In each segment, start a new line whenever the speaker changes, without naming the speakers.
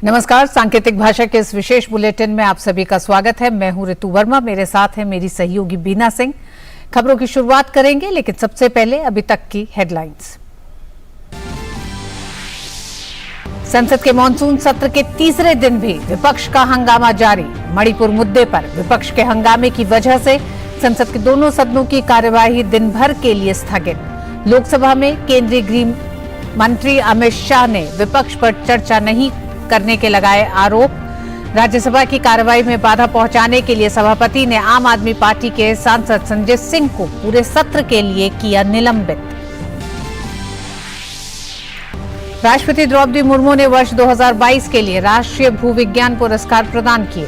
नमस्कार, सांकेतिक भाषा के इस विशेष बुलेटिन में आप सभी का स्वागत है। मैं हूं ऋतु वर्मा, मेरे साथ है मेरी सहयोगी बीना सिंह। खबरों की शुरुआत करेंगे, लेकिन सबसे पहले अभी तक की हेडलाइंस। संसद के मॉनसून सत्र के तीसरे दिन भी विपक्ष का हंगामा जारी। मणिपुर मुद्दे पर विपक्ष के हंगामे की वजह से संसद के दोनों सदनों की कार्यवाही दिन भर के लिए स्थगित। लोकसभा में केंद्रीय गृह मंत्री अमित शाह ने विपक्ष पर चर्चा नहीं करने के लगाए आरोप। राज्यसभा की कार्यवाही में बाधा पहुंचाने के लिए सभापति ने आम आदमी पार्टी के सांसद संजय सिंह को पूरे सत्र के लिए किया निलंबित। राष्ट्रपति द्रौपदी मुर्मू ने वर्ष 2022 के लिए राष्ट्रीय भूविज्ञान पुरस्कार प्रदान किए।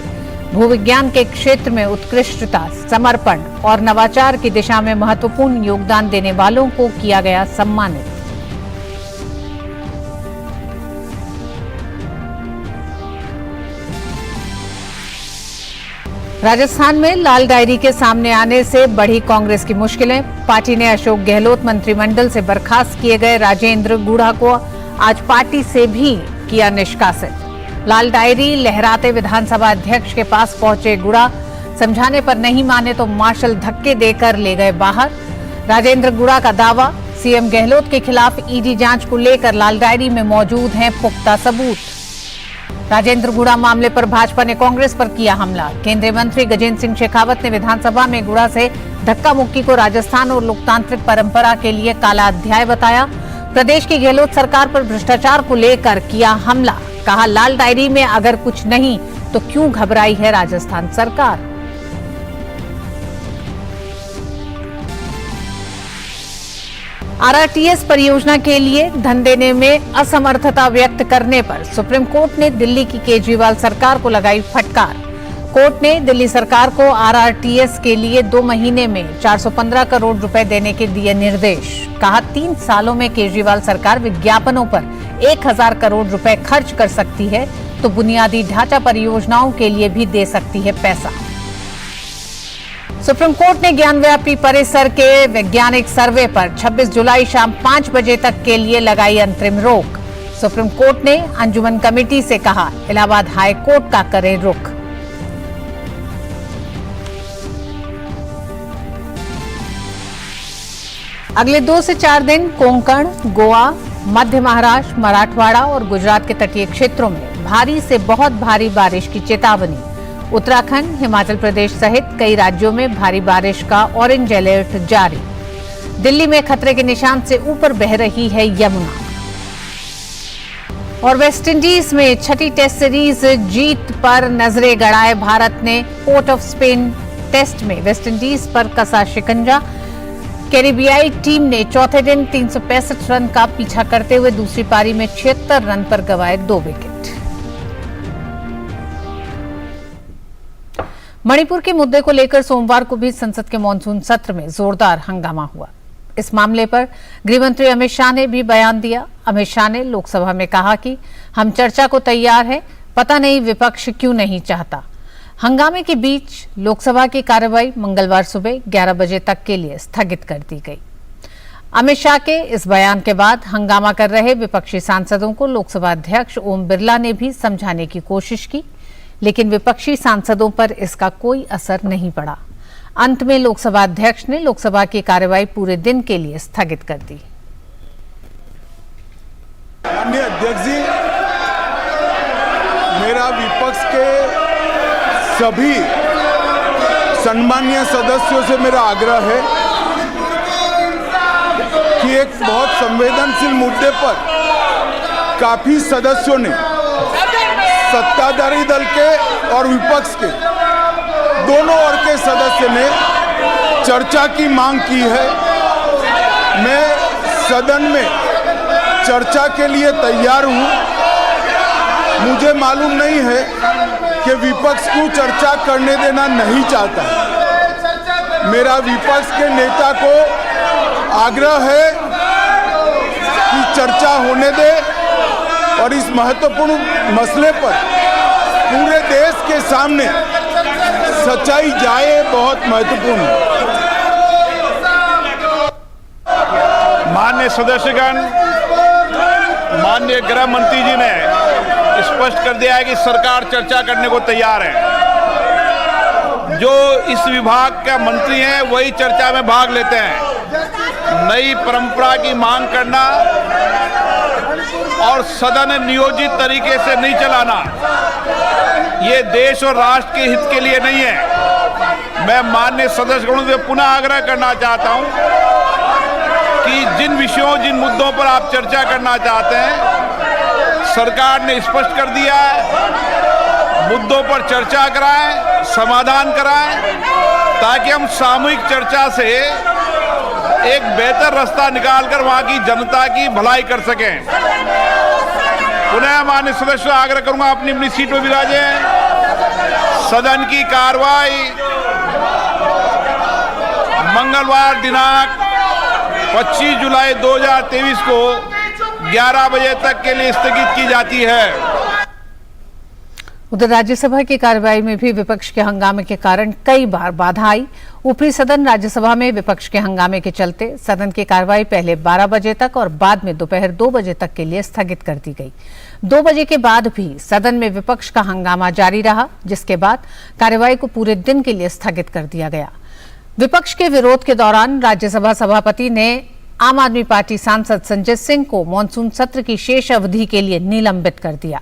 भूविज्ञान के क्षेत्र में उत्कृष्टता, समर्पण और नवाचार की दिशा में महत्वपूर्ण योगदान देने वालों को किया गया सम्मानित। राजस्थान में लाल डायरी के सामने आने से बढ़ी कांग्रेस की मुश्किलें। पार्टी ने अशोक गहलोत मंत्रिमंडल से बर्खास्त किए गए राजेंद्र गुड़ा को आज पार्टी से भी किया निष्कासित। लाल डायरी लहराते विधानसभा अध्यक्ष के पास पहुंचे गुड़ा, समझाने पर नहीं माने तो मार्शल धक्के देकर ले गए बाहर। राजेंद्र गुड़ा का दावा, सीएम गहलोत के खिलाफ ईडी जांच को लेकर लाल डायरी में मौजूद हैं पुख्ता सबूत। राजेंद्र गुड़ा मामले पर भाजपा ने कांग्रेस पर किया हमला। केंद्रीय मंत्री गजेंद्र सिंह शेखावत ने विधानसभा में गुड़ा से धक्का मुक्की को राजस्थान और लोकतांत्रिक परंपरा के लिए काला अध्याय बताया। प्रदेश की गहलोत सरकार पर भ्रष्टाचार को लेकर किया हमला। कहा, लाल डायरी में अगर कुछ नहीं तो क्यों घबराई है राजस्थान सरकार। आरआरटीएस परियोजना के लिए धन देने में असमर्थता व्यक्त करने पर सुप्रीम कोर्ट ने दिल्ली की केजरीवाल सरकार को लगाई फटकार। कोर्ट ने दिल्ली सरकार को आरआरटीएस के लिए 2 महीने में 415 करोड़ रुपए देने के दिए निर्देश। कहा, 3 सालों में केजरीवाल सरकार विज्ञापनों पर 1000 करोड़ रुपए खर्च कर सकती है तो बुनियादी ढांचा परियोजनाओं के लिए भी दे सकती है पैसा। सुप्रीम कोर्ट ने ज्ञानव्यापी परिसर के वैज्ञानिक सर्वे पर 26 जुलाई शाम 5 बजे तक के लिए लगाई अंतरिम रोक। सुप्रीम कोर्ट ने अंजुमन कमेटी से कहा, इलाहाबाद हाई कोर्ट का करे रुख। अगले 2 से 4 दिन कोंकण, गोवा, मध्य महाराष्ट्र, मराठवाड़ा और गुजरात के तटीय क्षेत्रों में भारी से बहुत भारी बारिश की चेतावनी। उत्तराखंड, हिमाचल प्रदेश सहित कई राज्यों में भारी बारिश का ऑरेंज अलर्ट जारी। दिल्ली में खतरे के निशान से ऊपर बह रही है यमुना। और वेस्टइंडीज में 6ठी टेस्ट सीरीज जीत पर नजरें गड़ाए भारत ने पोर्ट ऑफ स्पेन टेस्ट में वेस्टइंडीज पर कसा शिकंजा। कैरिबियाई टीम ने चौथे दिन 365 रन का पीछा करते हुए दूसरी पारी में 76 रन पर गंवाए 2 विकेट। मणिपुर के मुद्दे को लेकर सोमवार को भी संसद के मॉनसून सत्र में जोरदार हंगामा हुआ। इस मामले पर गृहमंत्री अमित शाह ने भी बयान दिया। अमित शाह ने लोकसभा में कहा कि हम चर्चा को तैयार हैं, पता नहीं विपक्ष क्यों नहीं चाहता। हंगामे के बीच लोकसभा की कार्यवाही मंगलवार सुबह 11 बजे तक के लिए स्थगित कर दी गई। अमित शाह के इस बयान के बाद हंगामा कर रहे विपक्षी सांसदों को लोकसभा अध्यक्ष ओम बिरला ने भी समझाने की कोशिश की, लेकिन विपक्षी सांसदों पर इसका कोई असर नहीं पड़ा। अंत में लोकसभा अध्यक्ष ने लोकसभा की कार्यवाही पूरे दिन के लिए स्थगित कर दी।
माननीय अध्यक्ष जी, मेरा विपक्ष के सभी सम्मानीय सदस्यों से मेरा आग्रह है कि एक बहुत संवेदनशील मुद्दे पर काफी सदस्यों ने, सत्ताधारी दल के और विपक्ष के दोनों ओर के सदस्य ने चर्चा की मांग की है। मैं सदन में चर्चा के लिए तैयार हूं। मुझे मालूम नहीं है कि विपक्ष को चर्चा करने देना नहीं चाहता। मेरा विपक्ष के नेता को आग्रह है कि चर्चा होने दे और इस महत्वपूर्ण मसले पर पूरे देश के सामने सच्चाई जाए, बहुत महत्वपूर्ण है।
माननीय सदस्यगण, माननीय गृह मंत्री जी ने स्पष्ट कर दिया है कि सरकार चर्चा करने को तैयार है। जो इस विभाग का मंत्री हैं वही चर्चा में भाग लेते हैं। नई परंपरा की मांग करना और सदन नियोजित तरीके से नहीं चलाना, ये देश और राष्ट्र के हित के लिए नहीं है। मैं माननीय सदस्यगणों से पुनः आग्रह करना चाहता हूं कि जिन विषयों, जिन मुद्दों पर आप चर्चा करना चाहते हैं, सरकार ने स्पष्ट कर दिया है, मुद्दों पर चर्चा कराएं, समाधान कराएं, ताकि हम सामूहिक चर्चा से एक बेहतर रास्ता निकालकर वहां की जनता की भलाई कर सकें। पुनः माननीय सदस्य आग्रह करूंगा अपनी अपनी सीट पर विराजें। सदन की कार्रवाई मंगलवार दिनांक 25 जुलाई 2023 को 11 बजे तक के लिए स्थगित की जाती है।
उधर राज्यसभा की कार्यवाही में भी विपक्ष के हंगामे के कारण कई बार बाधा आई। ऊपरी सदन राज्यसभा में विपक्ष के हंगामे के चलते सदन की कार्यवाही पहले 12 बजे तक और बाद में दोपहर 2 बजे तक के लिए स्थगित कर दी गई। 2 बजे के बाद भी सदन में विपक्ष का हंगामा जारी रहा, जिसके बाद कार्यवाही को पूरे दिन के लिए स्थगित कर दिया गया। विपक्ष के विरोध के दौरान राज्यसभा सभापति ने आम आदमी पार्टी सांसद संजय सिंह को मॉनसून सत्र की शेष अवधि के लिए निलंबित कर दिया।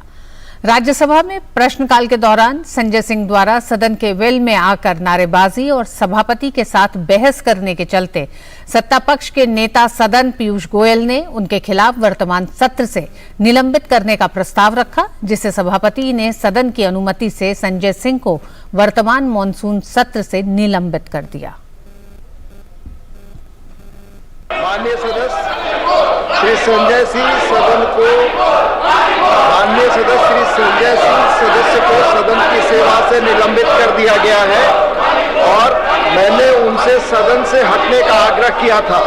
राज्यसभा में प्रश्नकाल के दौरान संजय सिंह द्वारा सदन के वेल में आकर नारेबाजी और सभापति के साथ बहस करने के चलते सत्ता पक्ष के नेता सदन पीयूष गोयल ने उनके खिलाफ वर्तमान सत्र से निलंबित करने का प्रस्ताव रखा, जिसे सभापति ने सदन की अनुमति से संजय सिंह को वर्तमान मॉनसून सत्र से निलंबित कर दिया।
माननीय सदस्य श्री संजय सिंह सदस्य को सदन की सेवा से निलंबित कर दिया गया है और मैंने उनसे सदन से हटने का आग्रह किया था।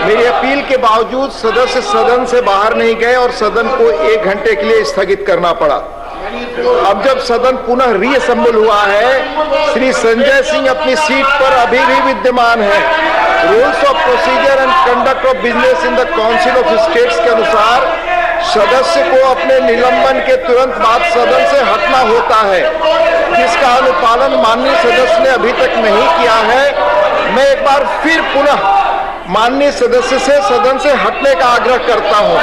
मेरी अपील के बावजूद सदस्य सदन से बाहर नहीं गए और सदन को 1 घंटे के लिए स्थगित करना पड़ा। अब जब सदन पुनः रीअसेंबल हुआ है, श्री संजय सिंह अपनी सीट पर अभी भी विद्यमान है। Rules of procedure and conduct of business in the council of states के अनुसार सदस्य को अपने निलंबन के तुरंत बाद सदन से हटना होता है, जिसका अनुपालन माननीय सदस्य ने अभी तक नहीं किया है। मैं एक बार फिर पुनः माननीय सदस्य से सदन से हटने का आग्रह करता हूं।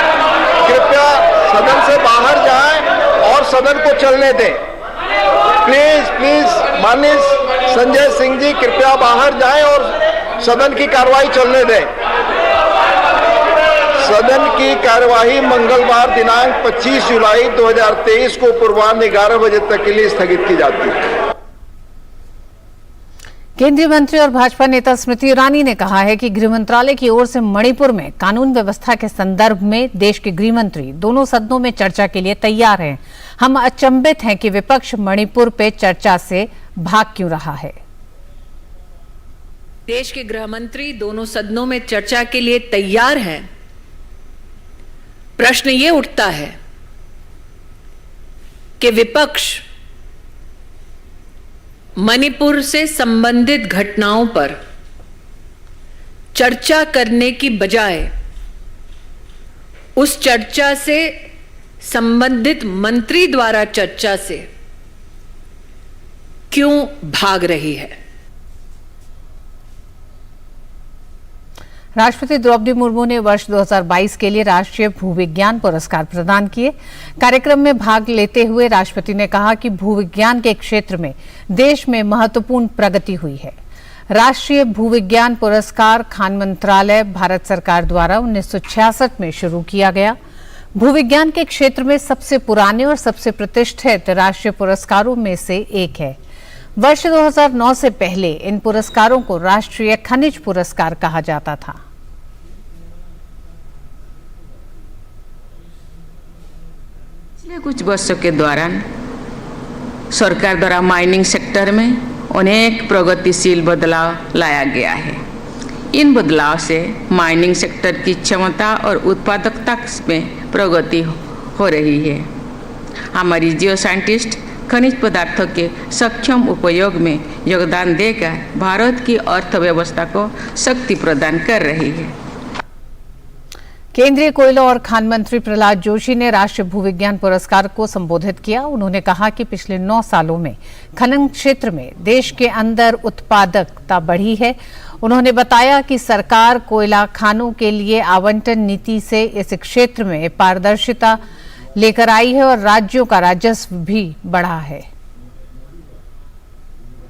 कृपया सदन से बाहर जाएं और सदन को चलने दें। प्लीज माननीय संजय सिंह जी कृपया बाहर जाएं और सदन की कार्यवाही चलने दें। सदन की कार्यवाही मंगलवार दिनांक 25 जुलाई 2023 को पूर्वाह्न 11 बजे तक के लिए स्थगित की जाती है।
केंद्रीय मंत्री और भाजपा नेता स्मृति ईरानी ने कहा है कि गृह मंत्रालय की ओर से मणिपुर में कानून व्यवस्था के संदर्भ में देश के गृह मंत्री दोनों सदनों में चर्चा के लिए तैयार हैं। हम अचंभित हैं कि विपक्ष मणिपुर पे चर्चा से भाग क्यों रहा है।
देश के गृह मंत्री दोनों सदनों में चर्चा के लिए तैयार हैं। प्रश्न ये उठता है कि विपक्ष मणिपुर से संबंधित घटनाओं पर चर्चा करने की बजाय उस चर्चा से संबंधित मंत्री द्वारा चर्चा से क्यों भाग रही है।
राष्ट्रपति द्रौपदी मुर्मू ने वर्ष 2022 के लिए राष्ट्रीय भूविज्ञान पुरस्कार प्रदान किए। कार्यक्रम में भाग लेते हुए राष्ट्रपति ने कहा कि भूविज्ञान के क्षेत्र में देश में महत्वपूर्ण प्रगति हुई है। राष्ट्रीय भूविज्ञान पुरस्कार खान मंत्रालय भारत सरकार द्वारा 1966 में शुरू किया गया। भूविज्ञान के क्षेत्र में सबसे पुराने और सबसे प्रतिष्ठित राष्ट्रीय पुरस्कारों में से एक है। वर्ष 2009 से पहले इन पुरस्कारों को राष्ट्रीय खनिज पुरस्कार कहा जाता था।
पिछले कुछ वर्षों के दौरान सरकार द्वारा माइनिंग सेक्टर में अनेक प्रगतिशील बदलाव लाया गया है। इन बदलाव से माइनिंग सेक्टर की क्षमता और उत्पादकता में प्रगति हो रही है। हमारी जियो साइंटिस्ट खनिज पदार्थों के सक्षम उपयोग में योगदान देकर भारत की अर्थव्यवस्था को शक्ति प्रदान कर रही है।
केंद्रीय कोयला और खान मंत्री प्रहलाद जोशी ने राष्ट्रीय भूविज्ञान पुरस्कार को संबोधित किया। उन्होंने कहा कि पिछले 9 सालों में खनन क्षेत्र में देश के अंदर उत्पादकता बढ़ी है। उन्होंने बताया कि सरकार कोयला खानों के लिए आवंटन नीति से इस क्षेत्र में पारदर्शिता लेकर आई है और राज्यों का राजस्व भी बढ़ा है।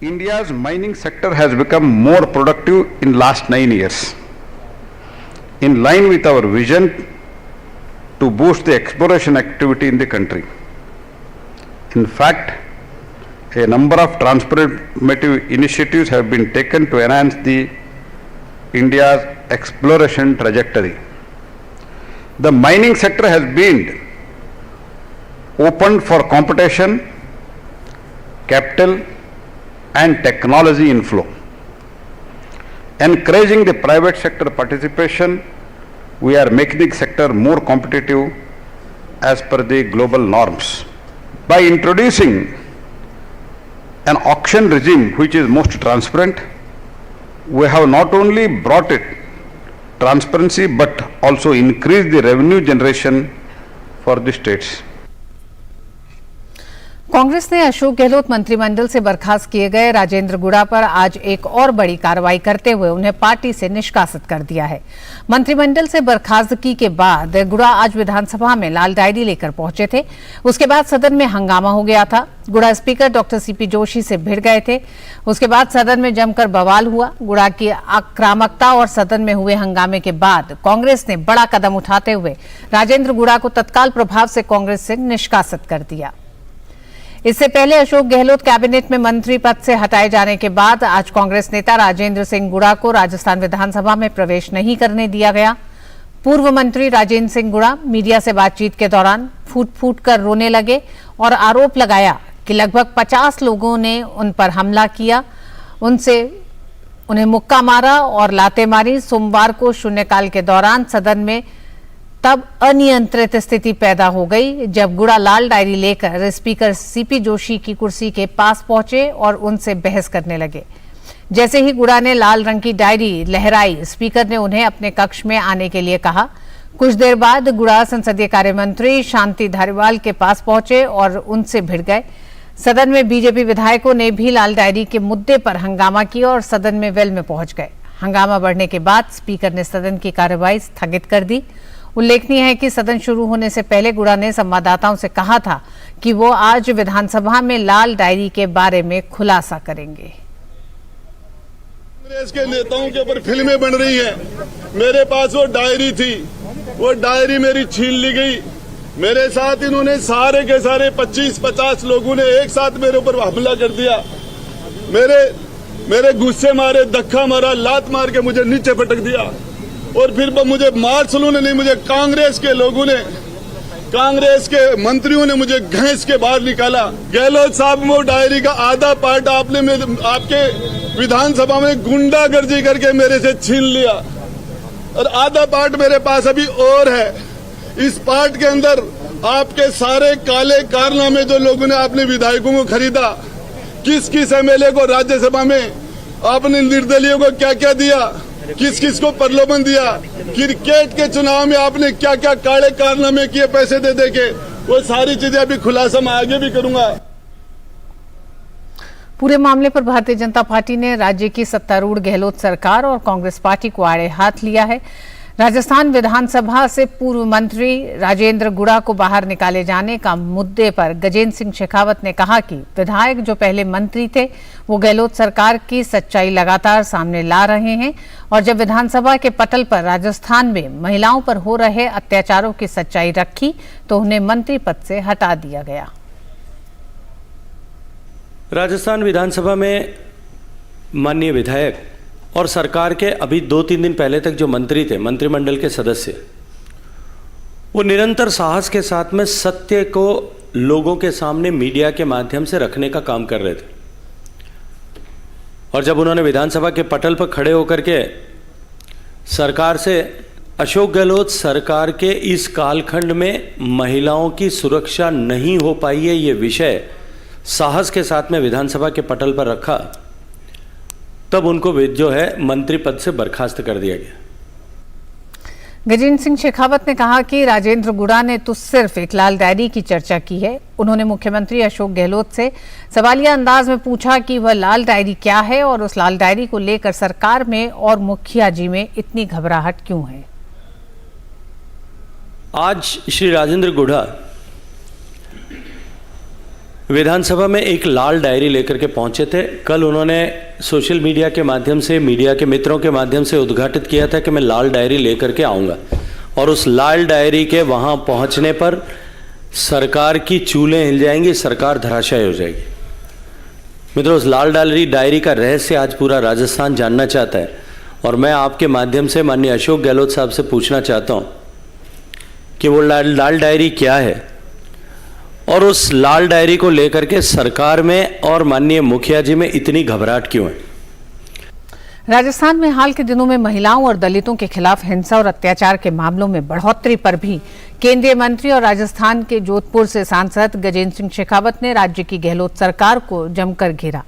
India's mining sector has become more productive in last 9 years. In line with our vision to boost the exploration activity in the country. In fact, a number of transformative initiatives have been taken to enhance the India's exploration trajectory. The mining sector has been opened for competition, capital and technology inflow. Encouraging the private sector participation, we are making the sector more competitive as per the global norms. By introducing an auction regime which is most transparent, we have not only brought it transparency but also increased the revenue generation for the states.
Congress ने अशोक गहलोत मंत्रिमंडल से बर्खास्त किए गए राजेंद्र गुड़ा पर आज एक और बड़ी कार्रवाई करते हुए उन्हें पार्टी से निष्कासित कर दिया है। मंत्रिमंडल से बर्खास्तगी के बाद गुड़ा आज विधानसभा में लाल डायरी लेकर पहुंचे थे। उसके बाद सदन में हंगामा हो गया था। गुड़ा स्पीकर डॉक्टर सीपी जोशी से भिड़ गए थे। उसके बाद सदन में जमकर बवाल हुआ। गुड़ा की आक्रामकता और सदन में हुए हंगामे के बाद कांग्रेस ने बड़ा कदम उठाते हुए राजेंद्र गुड़ा को तत्काल प्रभाव से कांग्रेस से निष्कासित कर दिया। इससे पहले अशोक गहलोत कैबिनेट में मंत्री पद से हटाए जाने के बाद आज कांग्रेस नेता राजेंद्र सिंह गुड़ा को राजस्थान विधानसभा में प्रवेश नहीं करने दिया गया। पूर्व मंत्री राजेंद्र सिंह गुड़ा मीडिया से बातचीत के दौरान फूट फूट कर रोने लगे और आरोप लगाया कि लगभग 50 लोगों ने उन पर हमला किया, उन्हें मुक्का मारा और लाते मारी। सोमवार को शून्यकाल के दौरान सदन में तब अनियंत्रित स्थिति पैदा हो गई जब गुड़ा लाल डायरी लेकर स्पीकर सीपी जोशी की कुर्सी के पास पहुंचे और उनसे बहस करने लगे। जैसे ही गुड़ा ने लाल रंग की डायरी लहराई, स्पीकर ने उन्हें अपने कक्ष में आने के लिए कहा। कुछ देर बाद गुड़ा संसदीय कार्य मंत्री शांति धारीवाल के पास पहुंचे और उनसे भिड़ गए। सदन में बीजेपी विधायकों ने भी लाल डायरी के मुद्दे पर हंगामा किया और सदन में वेल में पहुंच गए। हंगामा बढ़ने के बाद स्पीकर ने सदन की कार्यवाही स्थगित कर दी। उल्लेखनीय है कि सदन शुरू होने से पहले गुड़ा ने संवाददाताओं से कहा था कि वो आज विधानसभा में लाल डायरी के बारे में खुलासा करेंगे।
कांग्रेस के नेताओं के ऊपर फिल्में बन रही हैं। मेरे पास वो डायरी थी, वो डायरी मेरी छीन ली गई। मेरे साथ इन्होंने सारे के सारे 25-50 लोगों ने एक साथ मेरे ऊपर हमला कर दिया। मेरे गुस्से मारे, धक्का मारा, लात मार के मुझे नीचे पटक दिया और फिर मुझे मार्शलों ने नहीं, मुझे कांग्रेस के लोगों ने, कांग्रेस के मंत्रियों ने मुझे घसीट के बाहर निकाला। गहलोत साहब, वो डायरी का आधा पार्ट आपने आपके विधानसभा में गुंडागर्दी करके मेरे से छीन लिया और आधा पार्ट मेरे पास अभी और है। इस पार्ट के अंदर आपके सारे काले कारनामे जो लोगों ने आपने विधायकों को खरीदा, किस किस एमएलए को राज्यसभा में आपने निर्दलीयों को क्या क्या दिया, किस किस को प्रलोभन दिया, क्रिकेट के चुनाव में आपने क्या क्या काले कारनामे किए पैसे दे के, वो सारी चीजें अभी खुलासा मैं आगे भी करूंगा।
पूरे मामले पर भारतीय जनता पार्टी ने राज्य की सत्तारूढ़ गहलोत सरकार और कांग्रेस पार्टी को आड़े हाथ लिया है। राजस्थान विधानसभा से पूर्व मंत्री राजेंद्र गुड़ा को बाहर निकाले जाने का मुद्दे पर गजेंद्र सिंह शेखावत ने कहा कि विधायक जो पहले मंत्री थे वो गहलोत सरकार की सच्चाई लगातार सामने ला रहे हैं और जब विधानसभा के पटल पर राजस्थान में महिलाओं पर हो रहे अत्याचारों की सच्चाई रखी तो उन्हें मंत्री पद से हटा दिया गया।
राजस्थान विधानसभा में माननीय विधायक और सरकार के अभी 2-3 दिन पहले तक जो मंत्री थे, मंत्रिमंडल के सदस्य, वो निरंतर साहस के साथ में सत्य को लोगों के सामने मीडिया के माध्यम से रखने का काम कर रहे थे। और जब उन्होंने विधानसभा के पटल पर खड़े होकर के सरकार से अशोक गहलोत सरकार के इस कालखंड में महिलाओं की सुरक्षा नहीं हो पाई है, ये विषय साहस के साथ में विधानसभा के पटल पर रखा, तब उनको जो है मंत्री पद से बर्खास्त कर दिया गया।
गजेंद्र सिंह शेखावत ने कहा कि राजेंद्र गुड़ा ने तो सिर्फ एक लाल डायरी की चर्चा की है। उन्होंने मुख्यमंत्री अशोक गहलोत से सवालिया अंदाज में पूछा कि वह लाल डायरी क्या है और उस लाल डायरी को लेकर सरकार में और मुखिया जी में इतनी घबराहट क्यों है।
आज श्री राजेंद्र गुड़ा विधानसभा में एक लाल डायरी लेकर के पहुंचे थे। कल उन्होंने सोशल मीडिया के माध्यम से, मीडिया के मित्रों के माध्यम से उद्घाटित किया था कि मैं लाल डायरी लेकर के आऊंगा, और उस लाल डायरी के वहां पहुंचने पर सरकार की चूलें हिल जाएंगी, सरकार धराशायी हो जाएगी। मित्रों, उस लाल डायरी का रहस्य आज पूरा राजस्थान जानना चाहता है, और मैं आपके माध्यम से माननीय अशोक गहलोत साहब से पूछना चाहता हूं कि वो लाल डायरी क्या है, और उस लाल डायरी को लेकर के सरकार में और माननीय मुखिया जी में इतनी घबराहट क्यों है।
राजस्थान में हाल के दिनों में महिलाओं और दलितों के खिलाफ हिंसा और अत्याचार के मामलों में बढ़ोतरी पर भी केंद्रीय मंत्री और राजस्थान के जोधपुर से सांसद गजेंद्र सिंह शेखावत ने राज्य की गहलोत सरकार को जमकर घेरा।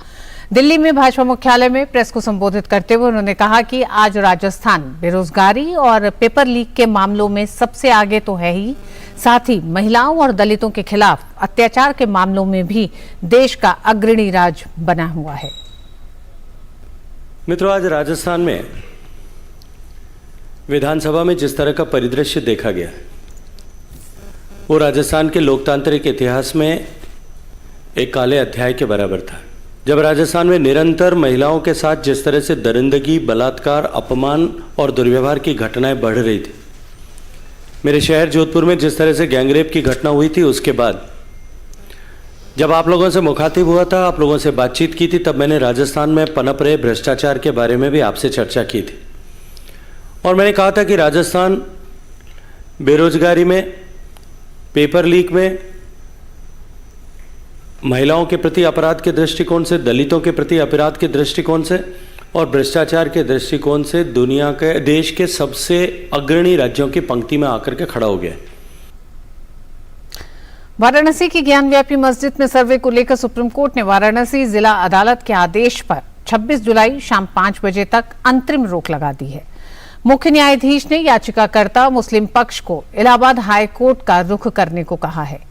दिल्ली में भाजपा मुख्यालय में प्रेस को संबोधित करते हुए उन्होंने कहा कि आज राजस्थान बेरोजगारी और पेपर लीक के मामलों में सबसे आगे तो है ही, साथ ही महिलाओं और दलितों के खिलाफ अत्याचार के मामलों में भी देश का अग्रणी राज्य बना हुआ है।
मित्रों, आज राजस्थान में विधानसभा में जिस तरह का परिदृश्य देखा गया वो राजस्थान के लोकतांत्रिक इतिहास में एक काले अध्याय के बराबर था। जब राजस्थान में निरंतर महिलाओं के साथ जिस तरह से दरिंदगी, बलात्कार, अपमान और दुर्व्यवहार की घटनाएं बढ़ रही थी, मेरे शहर जोधपुर में जिस तरह से गैंगरेप की घटना हुई थी, उसके बाद जब आप लोगों से मुखातिब हुआ था, आप लोगों से बातचीत की थी, तब मैंने राजस्थान में पनप रहे भ्रष्टाचार के बारे में भी आपसे चर्चा की थी, और मैंने कहा था कि राजस्थान बेरोजगारी में, पेपर लीक में, महिलाओं के प्रति अपराध के दृष्टिकोण से, दलितों के प्रति अपराध के दृष्टिकोण से और भ्रष्टाचार के दृष्टिकोण से दुनिया के, देश के सबसे अग्रणी राज्यों की पंक्ति में आकर के खड़ा हो गया।
वाराणसी की ज्ञानव्यापी मस्जिद में सर्वे को लेकर सुप्रीम कोर्ट ने वाराणसी जिला अदालत के आदेश पर 26 जुलाई शाम 5 बजे तक अंतरिम रोक लगा दी है। मुख्य न्यायाधीश ने याचिकाकर्ता मुस्लिम पक्ष को इलाहाबाद हाई कोर्ट का रुख करने को कहा है।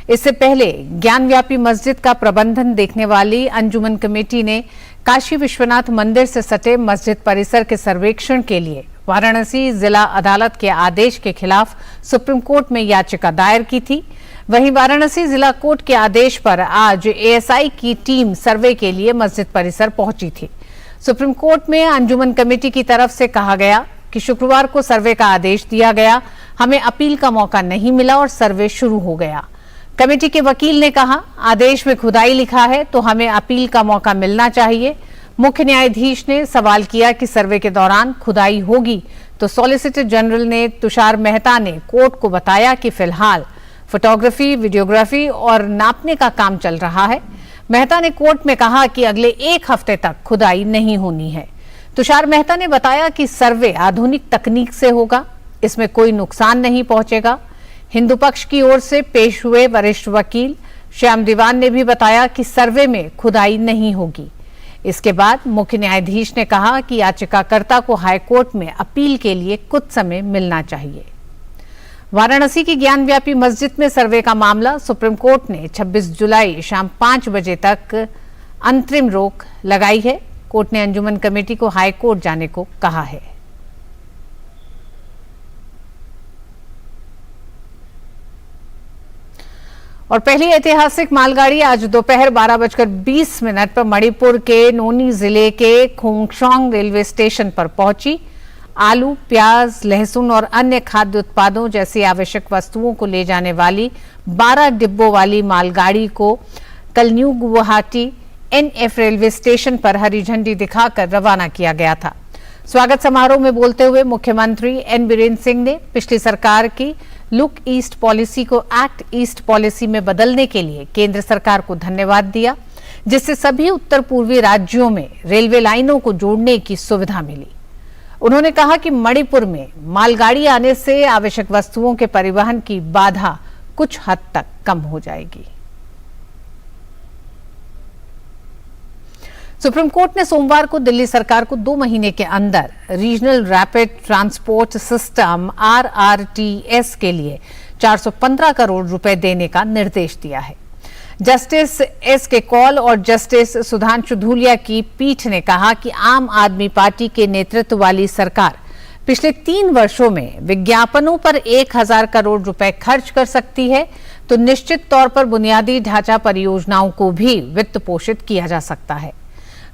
इससे पहले ज्ञानव्यापी मस्जिद का प्रबंधन देखने वाली अंजुमन कमेटी ने काशी विश्वनाथ मंदिर से सटे मस्जिद परिसर के सर्वेक्षण के लिए वाराणसी जिला अदालत के आदेश के खिलाफ सुप्रीम कोर्ट में याचिका दायर की थी। वहीं वाराणसी जिला कोर्ट के आदेश पर आज एएसआई की टीम सर्वे के लिए मस्जिद परिसर पहुंची थी। सुप्रीम कोर्ट में अंजुमन कमेटी की तरफ से कहा गया कि शुक्रवार को सर्वे का आदेश दिया गया, हमें अपील का मौका नहीं मिला और सर्वे शुरू हो गया। कमेटी के वकील ने कहा, आदेश में खुदाई लिखा है तो हमें अपील का मौका मिलना चाहिए। मुख्य न्यायाधीश ने सवाल किया कि सर्वे के दौरान खुदाई होगी तो सॉलिसिटर जनरल ने तुषार मेहता ने कोर्ट को बताया कि फिलहाल फोटोग्राफी, वीडियोग्राफी और नापने का काम चल रहा है। मेहता ने कोर्ट में कहा कि अगले 1 हफ्ते तक खुदाई नहीं होनी है। तुषार मेहता ने बताया कि सर्वे आधुनिक तकनीक से होगा, इसमें कोई नुकसान नहीं पहुंचेगा। हिंदू पक्ष की ओर से पेश हुए वरिष्ठ वकील श्याम दीवान ने भी बताया कि सर्वे में खुदाई नहीं होगी। इसके बाद मुख्य न्यायाधीश ने कहा कि याचिकाकर्ता को हाईकोर्ट में अपील के लिए कुछ समय मिलना चाहिए। वाराणसी की ज्ञानव्यापी मस्जिद में सर्वे का मामला सुप्रीम कोर्ट ने 26 जुलाई शाम 5 बजे तक अंतरिम रोक लगाई है। कोर्ट ने अंजुमन कमेटी को हाईकोर्ट जाने को कहा है। और पहली ऐतिहासिक मालगाड़ी आज दोपहर 12:20 पर मणिपुर के नोनी जिले के खोंगशोंग रेलवे स्टेशन पर पहुंची। आलू, प्याज, लहसुन और अन्य खाद्य उत्पादों जैसी आवश्यक वस्तुओं को ले जाने वाली 12 डिब्बों वाली मालगाड़ी को कल new Guwahati NF railway station पर हरी झंडी दिखाकर रवाना किया गया था। स्वागत समारोह में बोलते हुए मुख्यमंत्री N बीरेन सिंह ने पिछली सरकार की लुक ईस्ट पॉलिसी को एक्ट ईस्ट पॉलिसी में बदलने के लिए केंद्र सरकार को धन्यवाद दिया, जिससे सभी उत्तर पूर्वी राज्यों में रेलवे लाइनों को जोड़ने की सुविधा मिली। उन्होंने कहा कि मणिपुर में मालगाड़ी आने से आवश्यक वस्तुओं के परिवहन की बाधा कुछ हद तक कम हो जाएगी। सुप्रीम कोर्ट ने सोमवार को दिल्ली सरकार को 2 महीने के अंदर regional rapid transport system RRTS के लिए 415 करोड़ रुपए देने का निर्देश दिया है। Justice SK. कौल और जस्टिस सुधांशु धूलिया की पीठ ने कहा कि आम आदमी पार्टी के नेतृत्व वाली सरकार पिछले 3 वर्षों में विज्ञापनों पर 1000 करोड़ रुपए खर्च कर सकती है, तो निश्चित तौर पर बुनियादी ढांचा परियोजनाओं को भी वित्त पोषित किया जा सकता है।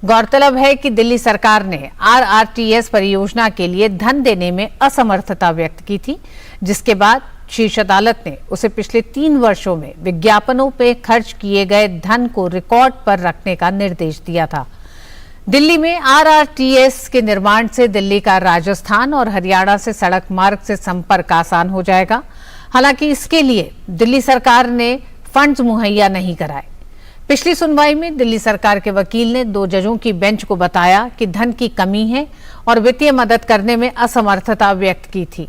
गौरतलब है कि दिल्ली सरकार ने RRTS परियोजना के लिए धन देने में असमर्थता व्यक्त की थी, जिसके बाद शीर्ष अदालत ने उसे पिछले 3 वर्षों में विज्ञापनों पर खर्च किए गए धन को रिकॉर्ड पर रखने का निर्देश दिया था। दिल्ली में RRTS के निर्माण से दिल्ली का राजस्थान और हरियाणा से सड़क मार्ग से संपर्क आसान हो जाएगा। हालांकि इसके लिए दिल्ली सरकार ने फंड्स मुहैया नहीं कराए। पिछली सुनवाई में दिल्ली सरकार के वकील ने 2 जजों की बेंच को बताया कि धन की कमी है और वित्तीय मदद करने में असमर्थता व्यक्त की थी।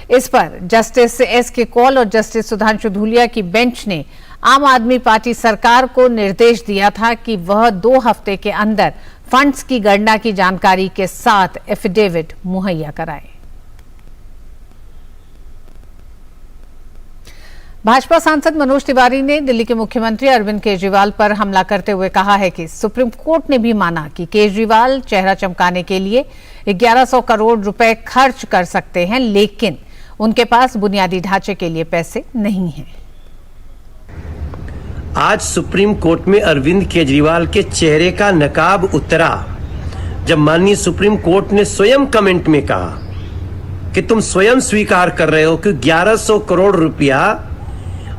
इस पर जस्टिस एस.के. कौल और जस्टिस सुधांशु धूलिया की बेंच ने आम आदमी पार्टी सरकार को निर्देश दिया था कि वह 2 हफ्ते के अंदर फंड्स की गणना की जानकारी के साथ एफिडेविट मुहैया कराए। भाजपा सांसद मनोज तिवारी ने दिल्ली के मुख्यमंत्री अरविंद केजरीवाल पर हमला करते हुए कहा है कि सुप्रीम कोर्ट ने भी माना कि केजरीवाल चेहरा चमकाने के लिए 1100 करोड़ रुपए खर्च कर सकते हैं, लेकिन उनके पास बुनियादी ढांचे के लिए पैसे नहीं हैं।
आज सुप्रीम कोर्ट में अरविंद केजरीवाल के चेहरे का नकाब उतरा जब माननीय सुप्रीम कोर्ट ने स्वयं कमेंट में कहा कि तुम स्वयं स्वीकार कर रहे हो कि 1100 करोड़ रुपया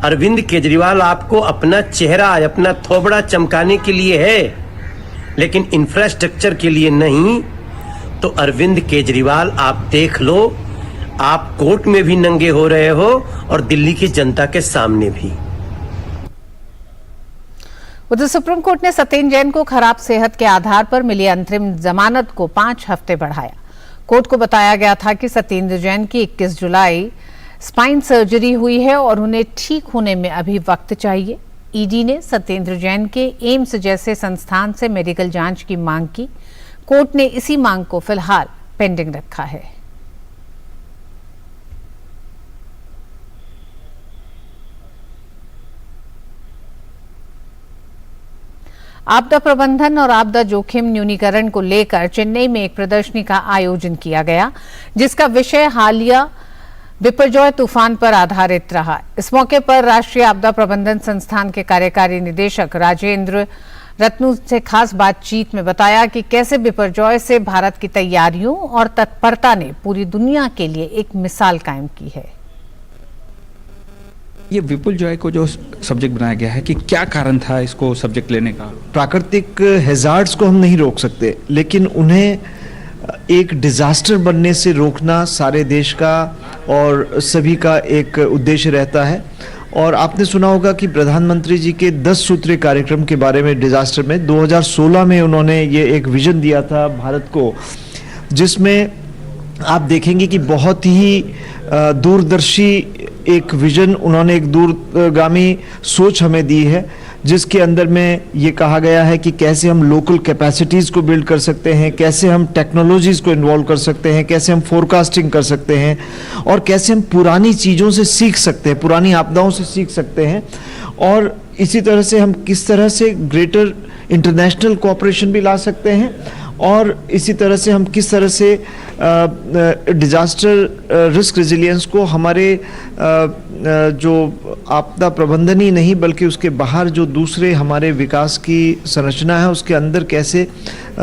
अरविंद केजरीवाल आपको अपना चेहरा, अपना थोबड़ा चमकाने के लिए है, लेकिन इंफ्रास्ट्रक्चर के लिए नहीं। तो अरविंद केजरीवाल आप देख लो, आप कोर्ट में भी नंगे हो रहे हो और दिल्ली की जनता के सामने भी।
उधर सुप्रीम कोर्ट ने सत्येंद्र जैन को खराब सेहत के आधार पर मिली अंतरिम जमानत को 5 हफ्ते बढ़ाया। कोर्ट को बताया गया था कि सत्येंद्र जैन की 21 जुलाई स्पाइन सर्जरी हुई है और उन्हें ठीक होने में अभी वक्त चाहिए। ईडी ने सत्येंद्र जैन के एम्स जैसे संस्थान से मेडिकल जांच की मांग की। कोर्ट ने इसी मांग को फिलहाल पेंडिंग रखा है। आपदा प्रबंधन और आपदा जोखिम न्यूनीकरण को लेकर चेन्नई में एक प्रदर्शनी का आयोजन किया गया, जिसका विषय हालिया बिपरजॉय तूफान पर आधारित रहा। इस मौके पर राष्ट्रीय आपदा प्रबंधन संस्थान के कार्यकारी निदेशक राजेंद्र रत्नू से खास बातचीत में बताया कि कैसे बिपरजॉय से भारत की तैयारियों और तत्परता ने पूरी दुनिया के लिए एक मिसाल कायम की है।
ये विपुल जॉय को जो सब्जेक्ट बनाया गया है कि क्या कारण था इसको सब्जेक्ट लेने का?
प्राकृतिक हैजार्ड्स को हम नहीं रोक सकते, लेकिन उन्हें एक डिजास्टर बनने से रोकना सारे देश का और सभी का एक उद्देश्य रहता है। और आपने सुना होगा कि प्रधानमंत्री जी के 10 सूत्रीय कार्यक्रम के बारे में डिजास्टर में 2016 में उन्होंने ये एक विजन दिया था भारत को, जिसमें आप देखेंगे कि बहुत ही दूरदर्शी एक विजन, उन्होंने एक दूरगामी सोच हमें दी है, जिसके अंदर में ये कहा गया है कि कैसे हम लोकल कैपेसिटीज़ को बिल्ड कर सकते हैं, कैसे हम टेक्नोलॉजीज़ को इन्वॉल्व कर सकते हैं, कैसे हम फोरकास्टिंग कर सकते हैं और कैसे हम पुरानी चीज़ों से सीख सकते हैं, पुरानी आपदाओं से सीख सकते हैं। और इसी तरह से हम किस तरह से ग्रेटर इंटरनेशनल कोऑपरेशन भी ला सकते हैं और इसी तरह से हम किस तरह से डिजास्टर रिस्क रेजिलियंस को हमारे जो आपदा प्रबंधन ही नहीं बल्कि उसके बाहर जो दूसरे हमारे विकास की संरचना है उसके अंदर कैसे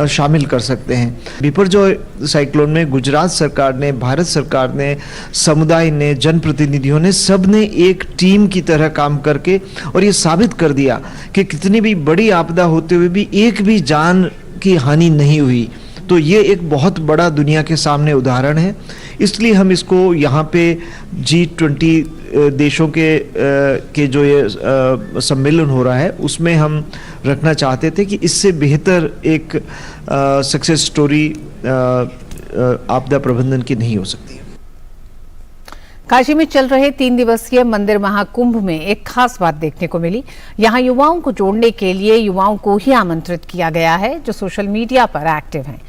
शामिल कर सकते हैं। बिपरजॉय साइक्लोन में गुजरात सरकार ने, भारत सरकार ने, समुदाय ने, जनप्रतिनिधियों ने, सब ने एक टीम की तरह काम करके और ये साबित कर दिया कि कितनी भी बड़ी आपदा होते हुए भी एक भी जान की हानि नहीं हुई। तो ये एक बहुत बड़ा दुनिया के सामने उदाहरण है, इसलिए हम इसको यहाँ पे G20 देशों के जो ये सम्मेलन हो रहा है उसमें हम रखना चाहते थे कि इससे बेहतर एक सक्सेस स्टोरी आपदा प्रबंधन की नहीं हो सकती।
काशी में चल रहे 3 दिवसीय मंदिर महाकुंभ में एक खास बात देखने को मिली। यहां युवाओं को जोड़ने के लिए युवाओं को ही आमंत्रित किया गया है जो सोशल मीडिया पर एक्टिव हैं।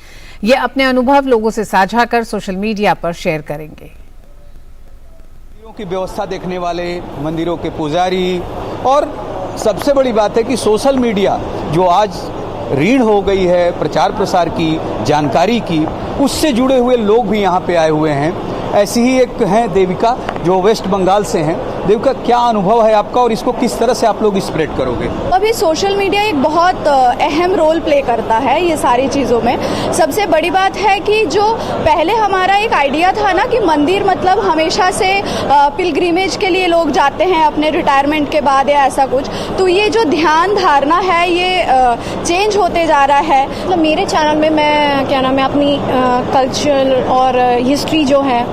ये अपने अनुभव लोगों से साझा कर सोशल मीडिया पर शेयर करेंगे।
मंदिरों की व्यवस्था देखने वाले, मंदिरों के पुजारी, और सबसे बड़ी बात है कि सोशल मीडिया जो आज रीढ़ हो गई है प्रचार प्रसार की, जानकारी की, उससे जुड़े हुए लोग भी यहाँ पे आए हुए हैं। ऐसी ही एक हैं देविका जो वेस्ट बंगाल से हैं। देविका, क्या अनुभव है आपका और इसको किस तरह से आप लोग स्प्रेड करोगे?
अभी सोशल मीडिया एक बहुत अहम रोल प्ले करता है ये सारी चीज़ों में। सबसे बड़ी बात है कि जो पहले हमारा एक आइडिया था ना कि मंदिर मतलब हमेशा से पिलग्रिमेज के लिए लोग जाते हैं अपने रिटायरमेंट के बाद या ऐसा कुछ, तो ये जो ध्यान धारणा है ये चेंज होते जा रहा है।
मतलब मेरे चैनल में मैं क्या नाम है अपनी कल्चर और हिस्ट्री जो है,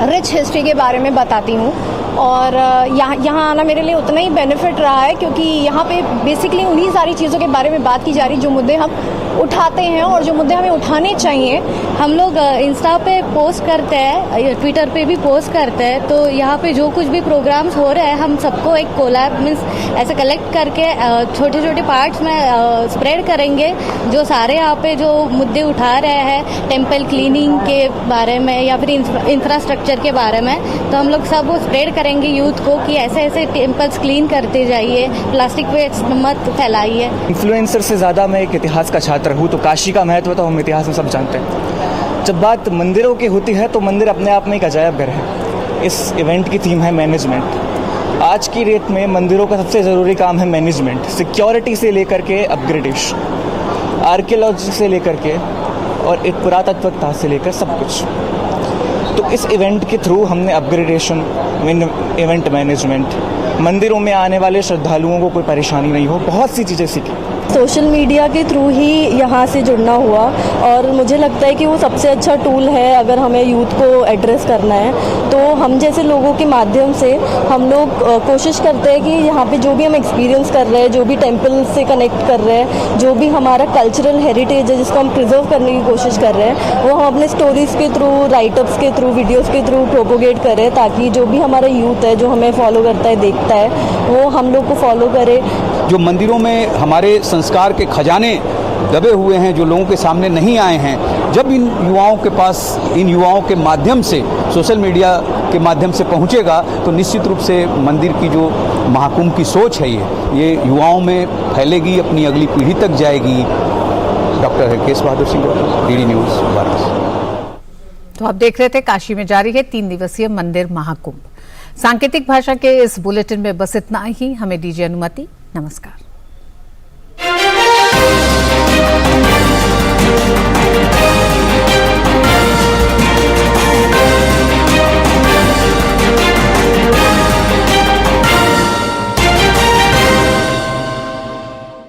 रिच हिस्ट्री के बारे में बताती हूँ। और यहाँ आना मेरे लिए उतना ही बेनिफिट रहा है क्योंकि यहाँ पे बेसिकली उन्हीं सारी चीज़ों के बारे में बात की जा रही जो मुद्दे हम उठाते हैं और जो मुद्दे हमें उठाने चाहिए। हम लोग इंस्टा पे पोस्ट करते हैं, ट्विटर पे भी पोस्ट करते हैं, तो यहाँ पे जो कुछ भी प्रोग्राम्स हो रहे हैं हम सबको एक कोलैब मीन्स ऐसे कलेक्ट करके छोटे छोटे पार्ट्स में स्प्रेड करेंगे जो सारे यहाँ पे जो मुद्दे उठा रहे हैं, टेम्पल क्लीनिंग के बारे में या फिर इंफ्रास्ट्रक्चर के बारे में, तो हम लोग सब वो स्प्रेड करेंगे यूथ को कि ऐसे ऐसे टेम्पल्स क्लीन करते जाइए, प्लास्टिक वेस्ट मत फैलाइए।
इन्फ्लुएंसर से ज़्यादा मैं एक इतिहास का छात्र हूँ, तो काशी का महत्व तो हम इतिहास में सब जानते हैं। जब बात मंदिरों की होती है तो मंदिर अपने आप में एक अजायब घर है। इस इवेंट की थीम है मैनेजमेंट। आज की डेट में मंदिरों का सबसे ज़रूरी काम है मैनेजमेंट, सिक्योरिटी से लेकर के अपग्रेडेशन, आर्कियोलॉजी से लेकर के और एक पुरातत्वता से लेकर सब कुछ। तो इस इवेंट के थ्रू हमने अपग्रेडेशन, इवेंट मैनेजमेंट, मंदिरों में आने वाले श्रद्धालुओं को कोई परेशानी नहीं हो, बहुत सी चीज़ें सीखी।
सोशल मीडिया के थ्रू ही यहाँ से जुड़ना हुआ और मुझे लगता है कि वो सबसे अच्छा टूल है अगर हमें यूथ को एड्रेस करना है। तो हम जैसे लोगों के माध्यम से हम लोग कोशिश करते हैं कि यहाँ पे जो भी हम एक्सपीरियंस कर रहे हैं, जो भी टेम्पल से कनेक्ट कर रहे हैं, जो भी हमारा कल्चरल हेरिटेज है जिसको हम प्रिजर्व करने की कोशिश कर रहे हैं, वो हम अपने स्टोरीज़ के थ्रू, राइटअप्स के थ्रू, वीडियोज़ के थ्रू प्रोपोगेट करें ताकि जो भी हमारा यूथ है जो हमें फॉलो करता है, देखता है, वो हम लोग को फॉलो करे।
जो मंदिरों में हमारे संस्कार के खजाने दबे हुए हैं, जो लोगों के सामने नहीं आए हैं, जब इन युवाओं के पास, इन युवाओं के माध्यम से, सोशल मीडिया के माध्यम से पहुंचेगा तो निश्चित रूप से मंदिर की जो महाकुंभ की सोच है ये युवाओं में फैलेगी, अपनी अगली पीढ़ी तक जाएगी। Doctor Harkesh Bahadur Singh, DD news, Varanasi.
तो आप देख रहे थे काशी में जारी है 3 दिवसीय मंदिर महाकुंभ। सांकेतिक भाषा के इस बुलेटिन में बस इतना ही। हमें दीजिए अनुमति। नमस्कार।